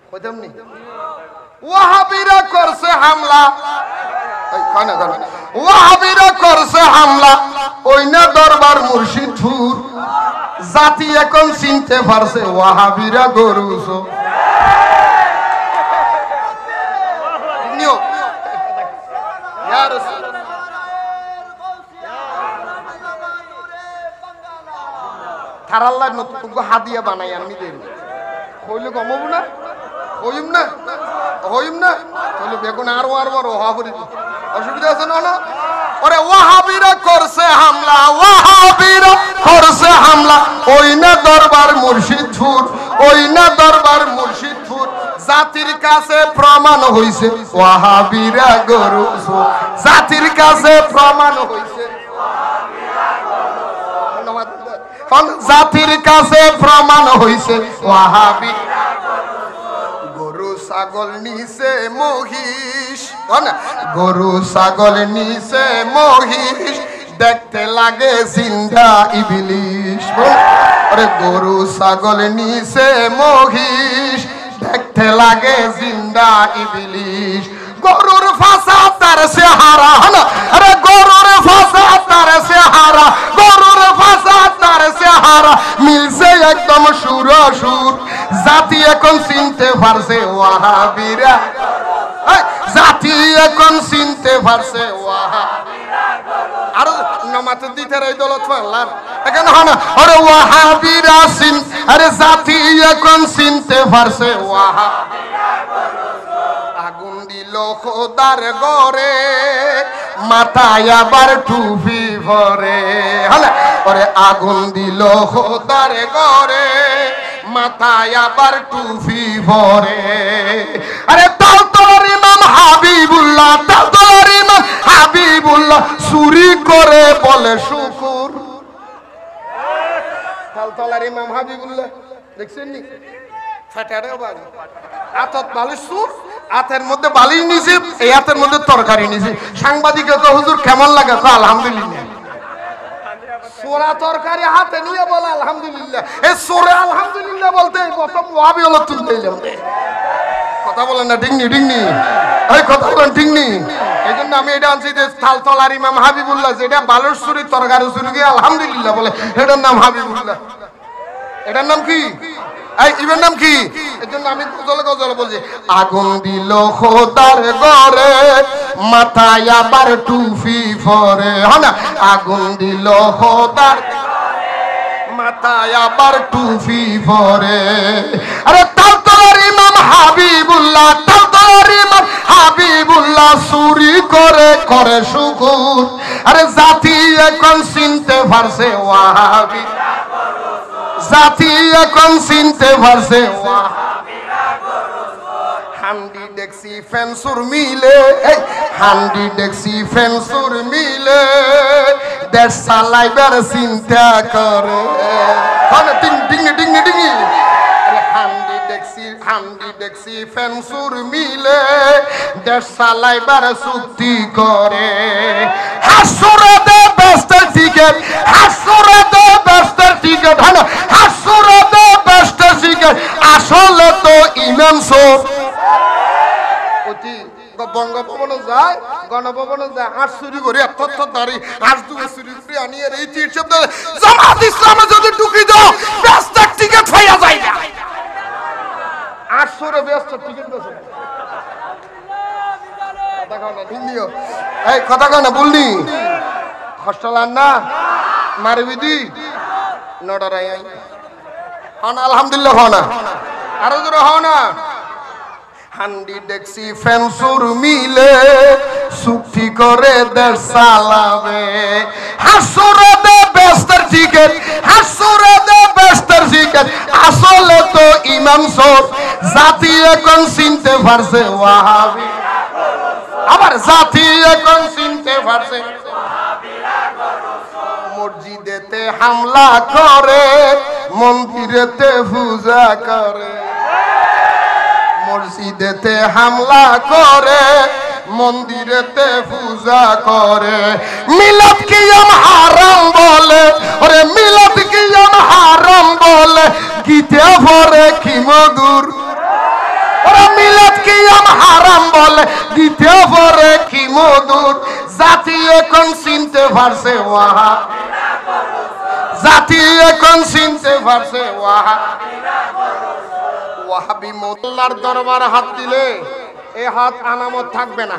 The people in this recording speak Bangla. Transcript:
কইতাম নি ওয়াহাবিরা করছে হামলা ওয়াহাবিরা করছে হামলা ওই না দরবার মুর্শিদপুর জাতি এখন চিনতে পারছে ওয়াহাবিরা গরুস থারাল্লাহ নতুন হাদিয়া বানাই আমি দেব কইলে কমব না হইম না হইম না তাহলে বেগুন আরো ওহাবি অসুবিধা আছে না ওরে ওয়াহাবিরা করছে হামলা ওয়াহাবিরা করছে হামলা ওই না দরবার মুর্শিদপুর ওই না দরবার মুর্শিদপুর জাতির কাছে প্রমাণ হইছে ওয়াহাবিরা গরু জাতির কাছে প্রমাণ হইছে জাতির কাছে প্রমাণ হইছে ওয়াহাবি গরু ছাগল নিছে মহিষ গরু ছাগল নিছে মহিষ দেখতে লাগে জিন্দা ইবলিশ আরে গরু ছাগল নিছে মহিষ দেখতে লাগে জিন্দা ইবলিশ গরুর ফাঁসা তার চেহারা আরে গরুর ফাঁসা তার চেহারা গরুর ফাঁসা তার চেহারা মিলছে একদম সুরসুর জাতি এখন চিনতে পারছে ওয়াহাবিরা জাতি এখন চিনতে পারছে ওয়াহাবিরা আর নামাতে দিতে রে দলত পাল্লার এখন হনা আরে ওয়াহাবিরা চিন আরে জাতি এখন চিনতে পারছে ওয়াহাবিরা আগুন দিল খোদার ঘরে মাথায় আবার টুপি ভরে হলে ওরে আগুন দিল খোদার ঘরে মাথায় আবার টুপি ভরে আরে তাও তোর ইমাম হাবিবুল্লাহ তাও তোর ইমাম হাবিবুল্লাহ চুরি করে বলে শুকুর তাও তোর ইমাম হাবিবুল্লাহ দেখছেন নি ফাটাড়ে বাজ আতত বালিশ সুর আতের মধ্যে বালিশ নিছে এই আতের মধ্যে তরকারি নিছে সাংবাদিককে তো হুজুর কেমন লাগে তো আলহামদুলিল্লাহ সোরা তরকারি হাতে নিয়ে বলে আলহামদুলিল্লাহ এই সোরে আলহামদুলিল্লাহ বলতে প্রথম ওয়াবি হলো তুলতে দিলাম কথা বলেন না ডিংনি ডিংনি এই কথা বলেন ডিংনি এইজন্য আমি এটা আনছি যে তালতলার ইমাম হাবিবুল্লাহ যেটা বালিশ সুরি তরকারি সুরি গিয়ে আলহামদুলিল্লাহ বলে এটার নাম হাবিবুল্লাহ এটার নাম কি এই ইবের নাম কি এজন্য আমি গজলে গজলে বলছি আগুন দিল খোদার ঘরে মাথায় আবার টুপি পরে হনা আগুন দিল খোদার মাথায় আবার টুপি পরে আরে তালতলার ইমাম হাবিবুল্লাহ তালতলার ইমাম হাবিবুল্লাহ চুরি করে করে শুকুর আরে জাতি এখন চিনতে পারছে ওয়াহাবি জাতি এখন চিনতে পারছে হান্ডি দেখছি ফেন্সুর মিলে হান্ডি দেখছি ফেন্সুর মিলে দেশ চালাইবার চিন্তা করে ডিঙ্গি ডিঙ্গি ডিঙ্গি হান্ডি দেখছি ফেন্সুর মিলে দেশ চালাইবার চুক্তি করে হাসুরে দে বেস্টের টিকেট হাসুরে দে বেস্টের টিকেট হ্যাঁ হাসুরে দে বেস্টের টিকেট আসলে তো ইমাম সোর বঙ্গভবনে যায় গণভবনে যায় হাঁস চুরি করে এত দাঁড়ি হাঁস দুটো চুরি করে আনিয়ে এই তীর্থ জামাত ইসলামে যদি ঢুকি দাও বেস্টের টিকেট পাইয়া যায় না 800 ব্যস্ত টিকিট বেছে কথা কও না দিনিও এই কথা কও না বলনি হস্টেলার না মারবি দি নডরাই আই হন আলহামদুলিল্লাহ হনা আরো জোরে হনা হান্ডি দেখছি ফেন্সুর মিলে চুক্তি করে দেশ চালাবে হাসুরে দে বেস্তের টিকেট হাসুরে দে বেস্তের টিকেট আসলে তো ইমাম সোর জাতি এখন চিনতে পারছে ওয়াহাবি আবার জাতি এখন চিনতে পারছে মসজিদেতে হামলা করে মন্দিরেতে পূজা করে মসজিদেতে হামলা করে মন্দিরেতে পূজা করে মিলাদ কিয়াম হারাম বলে ওরে মিলাদ কিয়াম হারাম বলে গীতে ভরে কি মধুর কিয়াম হারাম বলে দিতে পারে কি মধুর জাতি এখন চিনতে পারছে ওয়াহা জাতি এখন চিনতে পারছে ওয়াহা ওয়াহাবি মোল্লার দরবার হাত দিলে এ হাত আনামত থাকবে না